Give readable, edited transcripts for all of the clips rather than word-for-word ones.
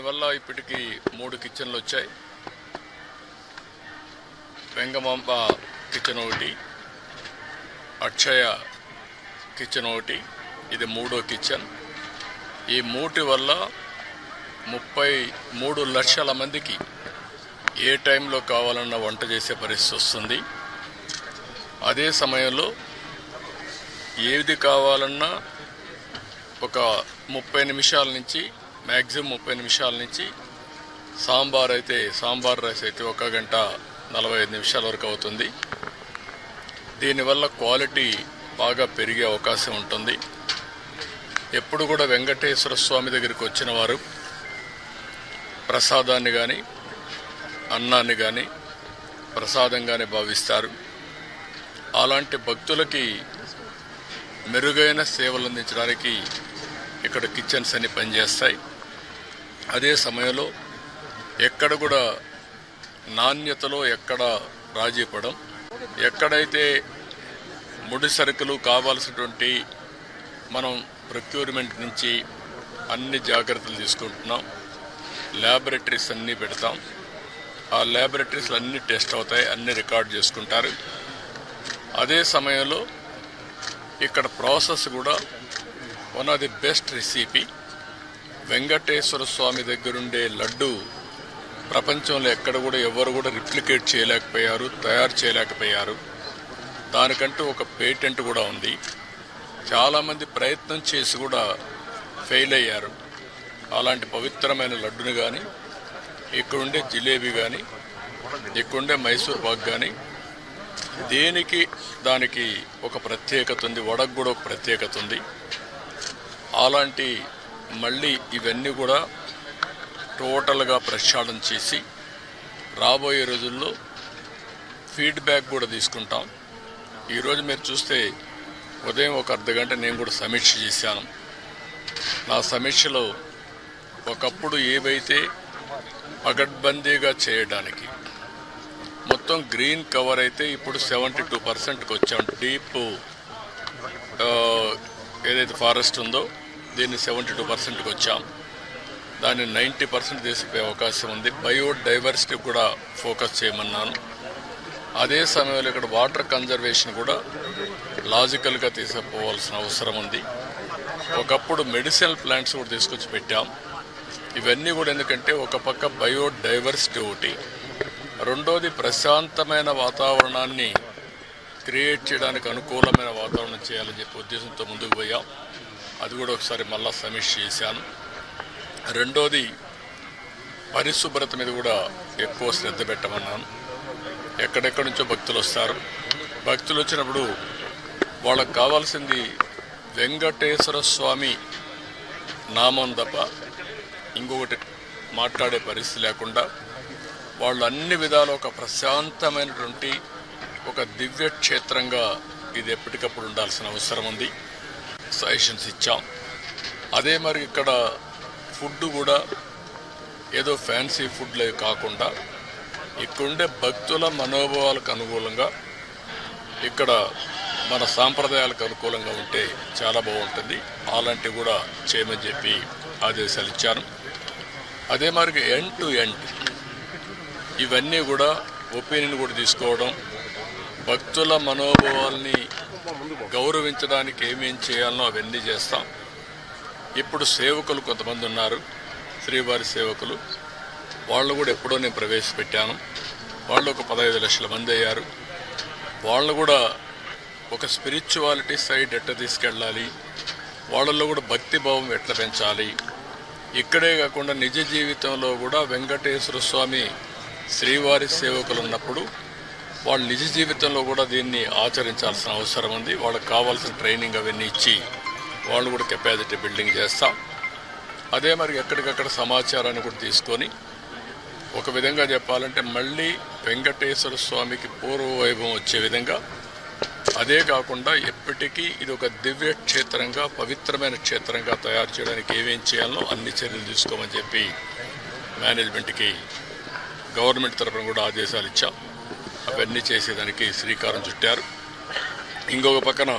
దీనివల్ల ఇప్పటికీ 3 కిచెన్లు వచ్చాయి. వెంగమాంబ కిచెన్ ఒకటి, అక్షయ కిచెన్ ఒకటి, ఇది 3వ కిచెన్. ఈ 3 వల్ల 33 లక్షల మందికి ఏ టైంలో కావాలన్నా వంట చేసే పరిస్థితి వస్తుంది. అదే సమయంలో ఏది కావాలన్నా ఒక 30 నిమిషాల నుంచి మ్యాక్సిమం 30 నిమిషాల నుంచి సాంబార్ రైస్ అయితే 1 గంట 45 నిమిషాల వరకు అవుతుంది. దీనివల్ల క్వాలిటీ బాగా పెరిగే అవకాశం ఉంటుంది. ఎప్పుడు కూడా వెంకటేశ్వర స్వామి దగ్గరికి వచ్చిన వారు ప్రసాదాన్ని కానీ అన్నాన్ని కానీ ప్రసాదంగానే భావిస్తారు. అలాంటి భక్తులకి మెరుగైన సేవలు అందించడానికి ఇక్కడ కిచెన్స్ అన్ని పనిచేస్తాయి. అదే సమయంలో ఎక్కడ కూడా నాణ్యతలో ఎక్కడ రాజీ పడం, ఎక్కడైతే ముడి సరుకులు కావాల్సినటువంటి మనం ప్రొక్యూర్మెంట్ నుంచి అన్ని జాగ్రత్తలు తీసుకుంటున్నాం. ల్యాబొరేటరీస్ అన్నీ పెడతాం. ఆ ల్యాబొరేటరీస్లో అన్ని టెస్ట్ అవుతాయి, అన్ని రికార్డ్ చేసుకుంటారు. అదే సమయంలో ఇక్కడ ప్రాసెస్ కూడా one of the best recipe. Venkateswara Swamy దగ్గరుండే లడ్డు ప్రపంచంలో ఎక్కడ కూడా ఎవరు కూడా రిప్లికేట్ చేయలేకపోయారు, తయారు చేయలేకపోయారు. దానికంటూ ఒక పేటెంట్ కూడా ఉంది. చాలామంది ప్రయత్నం చేసి కూడా ఫెయిల్ అయ్యారు. అలాంటి పవిత్రమైన లడ్డుని కానీ, ఇక్కడుండే జిలేబీ కానీ, ఇక్కడుండే మైసూర్ పాక్ కానీ దానికి ఒక ప్రత్యేకత ఉంది. వడకు కూడా ఒక ప్రత్యేకత ఉంది. అలాంటి మళ్ళీ ఇవన్నీ కూడా టోటల్గా ప్రక్షాళన చేసి రాబోయే రోజుల్లో ఫీడ్బ్యాక్ కూడా తీసుకుంటాం. ఈరోజు మీరు చూస్తే ఉదయం ఒక అర్ధగంట నేను కూడా సమీక్ష చేశాను. నా సమీక్షలో ఒకప్పుడు ఏవైతే పగడ్బందీగా చేయడానికి మొత్తం గ్రీన్ కవర్ అయితే ఇప్పుడు 72%కి వచ్చాం. డీప్ ఏదైతే ఫారెస్ట్ ఉందో దీన్ని 72%కి వచ్చాం. దాన్ని 90% తీసిపోయే అవకాశం ఉంది. బయోడైవర్సిటీ కూడా ఫోకస్ చేయమన్నాను. అదే సమయంలో ఇక్కడ వాటర్ కన్జర్వేషన్ కూడా లాజికల్గా తీసుకుపోవాల్సిన అవసరం ఉంది. ఒకప్పుడు మెడిసినల్ ప్లాంట్స్ కూడా తీసుకొచ్చి పెట్టాం. ఇవన్నీ కూడా ఎందుకంటే ఒక పక్క బయోడైవర్సిటీ ఒకటి, రెండోది ప్రశాంతమైన వాతావరణాన్ని క్రియేట్ చేయడానికి అనుకూలమైన వాతావరణం చేయాలని చెప్పి ఉద్దేశంతో ముందుకు పోయాం. అది కూడా ఒకసారి మళ్ళా సమీక్ష చేశాను. రెండోది పరిశుభ్రత మీద కూడా ఎక్కువ శ్రద్ధ పెట్టమన్నాను. ఎక్కడెక్కడి నుంచో భక్తులు వస్తారు. భక్తులు వచ్చినప్పుడు వాళ్ళకు కావాల్సింది వెంకటేశ్వర స్వామి నామం తప్ప ఇంకొకటి మాట్లాడే పరిస్థితి లేకుండా వాళ్ళు అన్ని విధాలు ఒక ప్రశాంతమైనటువంటి ఒక దివ్య క్షేత్రంగా ఇది ఎప్పటికప్పుడు ఉండాల్సిన అవసరం ఉంది. సజెషన్స్ ఇచ్చాం. అదే మరి ఇక్కడ ఫుడ్ కూడా ఏదో ఫ్యాన్సీ ఫుడ్లే కాకుండా ఇక్కడుండే భక్తుల మనోభావాలకు అనుకూలంగా, ఇక్కడ మన సాంప్రదాయాలకు అనుకూలంగా ఉంటే చాలా బాగుంటుంది. అలాంటివి కూడా చేయమని చెప్పి ఆదేశాలు ఇచ్చాను. అదే మరి ఎండ్ టు ఎండ్ ఇవన్నీ కూడా ఒపీనియన్ కూడా తీసుకోవడం, భక్తుల మనోభావాల్ని గౌరవించడానికి ఏమేం చేయాలనో అవన్నీ చేస్తాం. ఇప్పుడు సేవకులు కొంతమంది ఉన్నారు, శ్రీవారి సేవకులు. వాళ్ళు కూడా ఎప్పుడో నేను ప్రవేశపెట్టాను. వాళ్ళు ఒక 15 లక్షల మంది అయ్యారు. వాళ్ళు కూడా ఒక స్పిరిచువాలిటీ సైడ్ ఎట్లా తీసుకెళ్ళాలి, వాళ్ళల్లో కూడా భక్తి భావం ఎట్లా పెంచాలి, ఇక్కడే కాకుండా నిజ జీవితంలో కూడా వెంకటేశ్వర స్వామి శ్రీవారి సేవకులు ఉన్నప్పుడు వాళ్ళు నిజ జీవితంలో కూడా దీన్ని ఆచరించాల్సిన అవసరం ఉంది. వాళ్ళకి కావాల్సిన ట్రైనింగ్ అవన్నీ ఇచ్చి వాళ్ళు కూడా కెపాసిటీ బిల్డింగ్ చేస్తాం. అదే మరి ఎక్కడికక్కడ సమాచారాన్ని కూడా తీసుకొని ఒక విధంగా చెప్పాలంటే మళ్ళీ వెంకటేశ్వర స్వామికి పూర్వ వైభవం వచ్చే విధంగా, అదే కాకుండా ఎప్పటికీ ఇది ఒక దివ్య క్షేత్రంగా పవిత్రమైన క్షేత్రంగా తయారు చేయడానికి ఏమేం చేయాలో అన్ని చర్యలు తీసుకోమని చెప్పి మేనేజ్మెంట్కి గవర్నమెంట్ తరఫున కూడా ఆదేశాలు ఇచ్చాం. అవన్నీ చేసేదానికి శ్రీకారం చుట్టారు. ఇంకొక పక్కన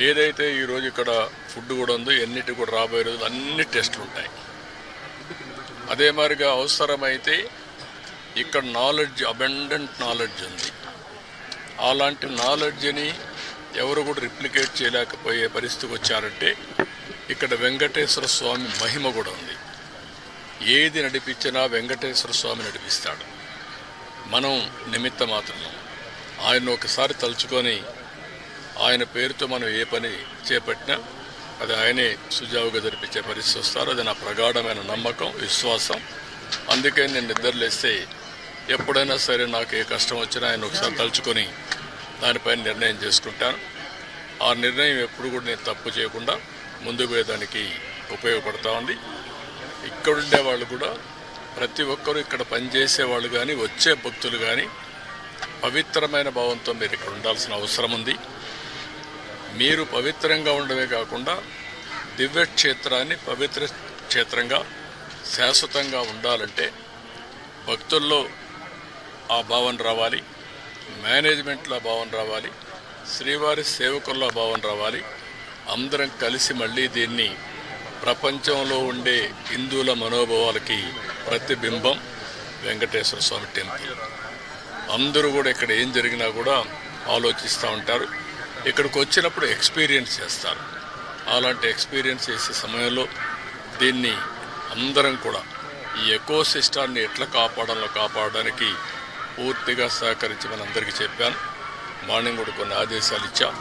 ఏదైతే ఈరోజు ఇక్కడ ఫుడ్ కూడా ఉందో ఎన్నిటి కూడా రాబోయే రోజులు అన్ని టెస్టులు ఉంటాయి. అదే మాదిరిగా అవసరమైతే ఇక్కడ నాలెడ్జ్, అబండెంట్ నాలెడ్జ్ ఉంది. అలాంటి నాలెడ్జ్ని ఎవరు కూడా రిప్లికేట్ చేయలేకపోయే పరిస్థితికి వచ్చారంటే ఇక్కడ వెంకటేశ్వర స్వామి మహిమ కూడా ఉంది. ఏది నడిపించినా వెంకటేశ్వర స్వామి నడిపిస్తాడు. మనం నిమిత్త మాత్రం. ఆయన ఒకసారి తలుచుకొని ఆయన పేరుతో మనం ఏ పని చేపట్టినా అది ఆయనే సుజావుగా జరిపించే పరిస్థితి వస్తారు. అది నా ప్రగాఢమైన నమ్మకం, విశ్వాసం. అందుకే నేను నిద్రలేస్తే ఎప్పుడైనా సరే నాకు ఏ కష్టం వచ్చినా ఆయన ఒకసారి తలుచుకొని దానిపైన నిర్ణయం చేసుకుంటాను. ఆ నిర్ణయం ఎప్పుడు కూడా నేను తప్పు చేయకుండా ముందుకు పోయేదానికి ఉపయోగపడతా ఉంది. ఇక్కడుండే వాళ్ళు కూడా ప్రతి ఒక్కరూ ఇక్కడ పనిచేసే వాళ్ళు కానీ వచ్చే భక్తులు కానీ పవిత్రమైన భావంతో మీరు ఇక్కడ ఉండాల్సిన అవసరం ఉంది. మీరు పవిత్రంగా ఉండడమే కాకుండా దివ్య క్షేత్రాన్ని పవిత్ర క్షేత్రంగా శాశ్వతంగా ఉండాలంటే భక్తుల్లో ఆ భావన రావాలి, మేనేజ్మెంట్లో ఆ భావన రావాలి, శ్రీవారి సేవకుల్లో ఆ భావన రావాలి. అందరం కలిసి మళ్ళీ దీన్ని ప్రపంచంలో ఉండే హిందువుల మనోభావాలకి ప్రతిబింబం వెంకటేశ్వర స్వామి టెంపుల్. అందరూ కూడా ఇక్కడ ఏం జరిగినా కూడా ఆలోచిస్తూ ఉంటారు. ఇక్కడికి వచ్చినప్పుడు ఎక్స్పీరియన్స్ చేస్తారు. అలాంటి ఎక్స్పీరియన్స్ చేసే సమయంలో దీన్ని అందరం కూడా ఈ ఎకో సిస్టాన్ని ఎట్లా కాపాడడానికి పూర్తిగా సహకరించమని అందరికీ చెప్పాను. మార్నింగ్ కూడా కొన్ని ఆదేశాలు ఇచ్చాం.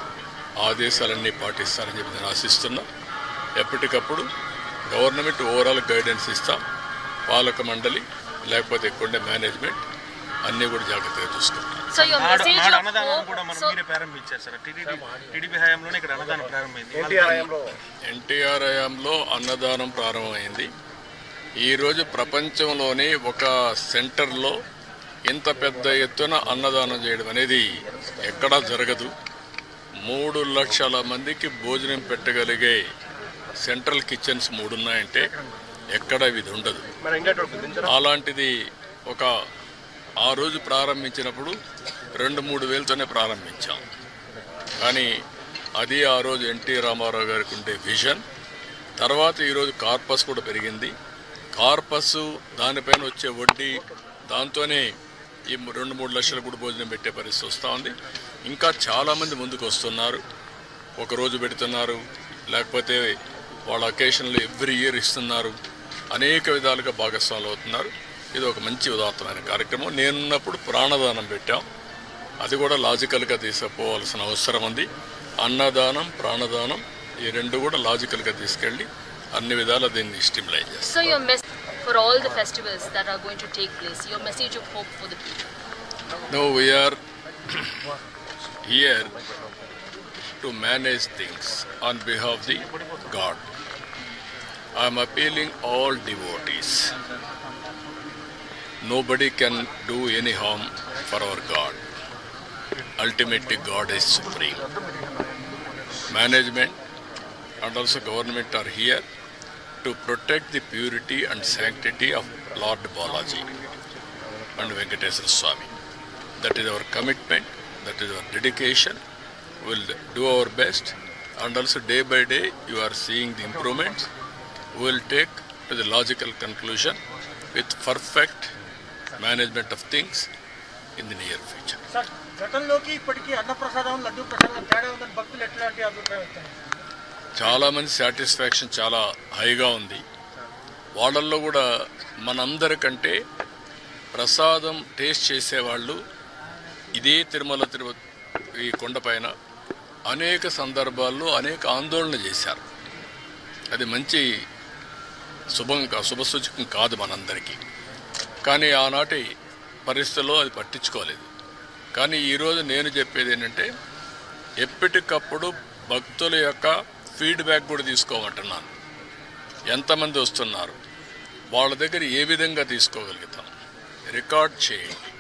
ఆదేశాలన్నీ పాటిస్తారని చెప్పి నేను ఆశిస్తున్నా. ఎప్పటికప్పుడు గవర్నమెంట్ ఓవరాల్ గైడెన్స్ ఇస్తాం. పాలక మండలి లేకపోతే ఎక్కువ మేనేజ్మెంట్ అన్నీ కూడా జాగ్రత్తగా చూసుకుంటాం. ఎన్టీఆర్ హయాంలో అన్నదానం ప్రారంభమైంది. ఈరోజు ప్రపంచంలోనే ఒక సెంటర్లో ఇంత పెద్ద ఎత్తున అన్నదానం చేయడం అనేది ఎక్కడా జరగదు. 3 లక్షల మందికి భోజనం పెట్టగలిగే సెంట్రల్ కిచెన్స్ 3 ఉన్నాయంటే ఎక్కడ ఇది ఉండదు. అలాంటిది ఆ రోజు ప్రారంభించినప్పుడు 2-3 వేలతోనే ప్రారంభించాం. కానీ అది ఆ రోజు ఎన్టీ రామారావు గారికి ఉండే విజన్. తర్వాత ఈరోజు కార్పస్ కూడా పెరిగింది. కార్పస్ దానిపైన వచ్చే వడ్డీ దాంతోనే ఈ 2-3 లక్షల కూడా భోజనం పెట్టే పరిస్థితి వస్తూ ఉంది. ఇంకా చాలామంది ముందుకు వస్తున్నారు. ఒకరోజు పెడుతున్నారు, లేకపోతే వాళ్ళ అకేషన్లు ఎవ్రీ ఇయర్ ఇస్తున్నారు. అనేక విధాలుగా భాగస్వాములు అవుతున్నారు. ఇది ఒక మంచి ఉదాత్తమైన కార్యక్రమం. నేనున్నప్పుడు ప్రాణదానం పెట్టాం. అది కూడా లాజికల్గా తీసుకుపోవాల్సిన అవసరం ఉంది. అన్నదానం, ప్రాణదానం ఈ రెండు కూడా లాజికల్గా తీసుకెళ్ళి అన్ని విధాల దీన్ని స్టిమ్యులేట్ చేస్తాం. So your message for all the festivals that are going to take place, your message of hope for the people? No, we are here to manage things on behalf of the God. I am appealing all devotees. Nobody can do any harm for our God. Ultimately, God is supreme. Management and also government are here to protect the purity and sanctity of Lord Balaji and Venkateswara Swami. That is our commitment, that is our dedication. We will do our best, and also day by day you are seeing the improvements. We will take to the logical conclusion with perfect management of things in the near future. Sir, గతంలోకి ఇప్పటికీ అన్న ప్రసాదం, లడ్డు ప్రసాదం తేడా ఉందని భక్తులు ఎట్లాంటి అభిప్రాయం వచ్చాయి? చాలామంది సాటిస్ఫాక్షన్ చాలా హైగా ఉంది. వాళ్ళల్లో కూడా మనందరికంటే ప్రసాదం టేస్ట్ చేసేవాళ్ళు ఇదే తిరుమల ఈ కొండపైన అనేక సందర్భాల్లో అనేక ఆందోళన చేశారు. అది మంచి శుభసూచకం కాదు మనందరికీ. కానీ ఆనాటి పరిస్థితుల్లో అది పట్టించుకోలేదు. కానీ ఈరోజు నేను చెప్పేది ఏంటంటే ఎప్పటికప్పుడు భక్తుల యొక్క ఫీడ్బ్యాక్ కూడా తీసుకోమంటున్నాను. ఎంతమంది వస్తున్నారు, వాళ్ళ దగ్గర ఏ విధంగా తీసుకోగలుగుతాం రికార్డ్ చేయండి.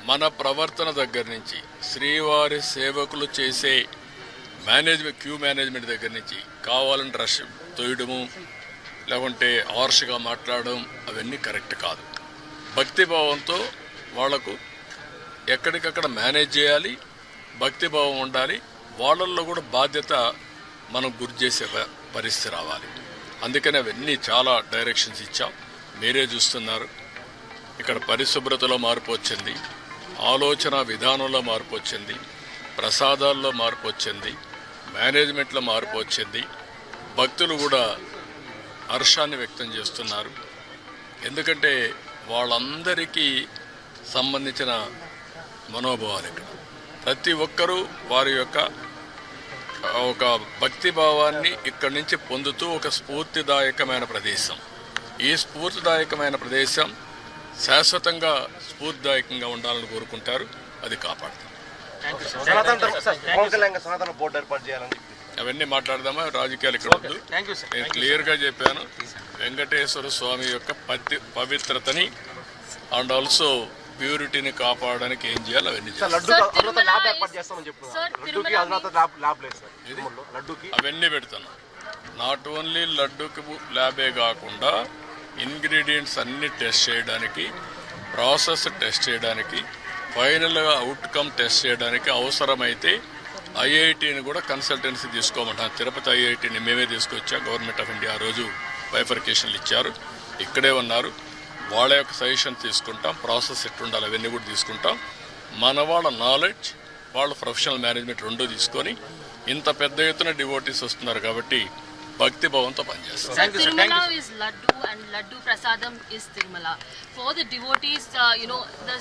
మన ప్రవర్తన దగ్గర నుంచి శ్రీవారి సేవకులు చేసే క్యూ మేనేజ్మెంట్ దగ్గర నుంచి కావాలని రష్ తోయడము, లేకుంటే హార్ష్గా మాట్లాడడం అవన్నీ కరెక్ట్ కాదు. భక్తిభావంతో వాళ్లకు ఎక్కడికక్కడ మేనేజ్ చేయాలి, భక్తిభావం ఉండాలి. వాళ్ళల్లో కూడా బాధ్యత మనం గురి చేసే పరిస్థితి రావాలి. అందుకని అవన్నీ చాలా డైరెక్షన్స్ ఇచ్చాం. మీరే చూస్తున్నారు. ఇక్కడ పరిశుభ్రతలో మార్పు వచ్చింది, ఆలోచన విధానంలో మార్పు వచ్చింది, ప్రసాదాల్లో మార్పు వచ్చింది, మేనేజ్మెంట్లో మార్పు వచ్చింది. భక్తులు కూడా హర్షాన్ని వ్యక్తం చేస్తున్నారు. ఎందుకంటే వాళ్ళందరికీ సంబంధించిన మనోభావాలు ఇక్కడ ప్రతి ఒక్కరూ వారి యొక్క ఒక భక్తి భావాన్ని ఇక్కడి నుంచి పొందుతూ ఒక స్ఫూర్తిదాయకమైన ప్రదేశం. ఈ స్ఫూర్తిదాయకమైన ప్రదేశం శాశ్వతంగా స్ఫూర్తిదాయకంగా ఉండాలని కోరుకుంటారు. అది కాపాడుతారు. సనాతన బోర్డు ఏర్పాటు చేయాలని అవన్నీ మాట్లాడదామా, రాజకీయాలు ఇక్కడ వద్దు. నేను క్లియర్గా చెప్పాను, వెంకటేశ్వర స్వామి యొక్క పవిత్రతని అండ్ ఆల్సో ప్యూరిటీని కాపాడడానికి ఏం చేయాలి అవన్నీ అవన్నీ పెడతాను. నాట్ ఓన్లీ లడ్డూకి ల్యాబే కాకుండా ఇంగ్రీడియంట్స్ అన్ని టెస్ట్ చేయడానికి, ప్రాసెస్ టెస్ట్ చేయడానికి, ఫైనల్గా అవుట్కమ్ టెస్ట్ చేయడానికి అవసరమైతే ఐఐటిని కూడా కన్సల్టెన్సీ తీసుకోమంటాను. తిరుపతి ఐఐటిని మేమే తీసుకొచ్చా. గవర్నమెంట్ ఆఫ్ ఇండియా ఆ రోజు బైఫర్కేషన్లు ఇచ్చారు, ఇక్కడే ఉన్నారు. వాళ్ళ యొక్క సజెషన్ తీసుకుంటాం, ప్రాసెస్ ఎట్లుండాలి అవన్నీ కూడా తీసుకుంటాం. మన వాళ్ళ నాలెడ్జ్, వాళ్ళ ప్రొఫెషనల్ మేనేజ్మెంట్ రెండూ తీసుకొని ఇంత పెద్ద ఎత్తున డివోటీస్ వస్తున్నారు కాబట్టి భక్తి భావంతో పనిచేస్తాం. Tirumala is Laddu and Laddu Prasadam is Tirumala. For the devotees, the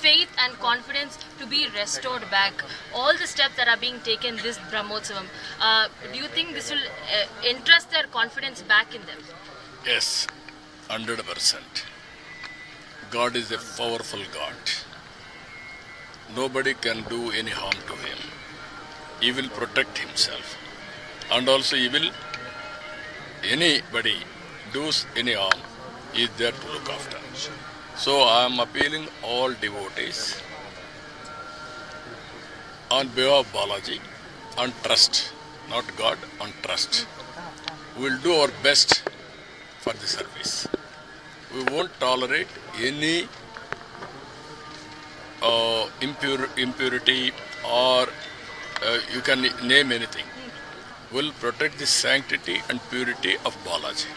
faith and confidence to be restored back. All the steps that are being taken this Brahmotsavam, do you think this will entrust their confidence back in them? Yes, 100%. God is a powerful God. Nobody can do any harm to him. He will protect himself. And also he will, anybody does any harm, he is there to look after. So I am appealing all devotees on behalf of Balaji, on trust, not God, on trust. We will do our best for the service. We won't tolerate any impurity or you can name anything. We will protect the sanctity and purity of Balaji.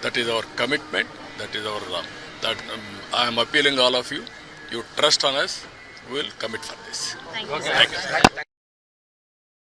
That is our commitment. That is our I am appealing all of you. You trust on us. We will commit for this. Thank you, sir. Thank you.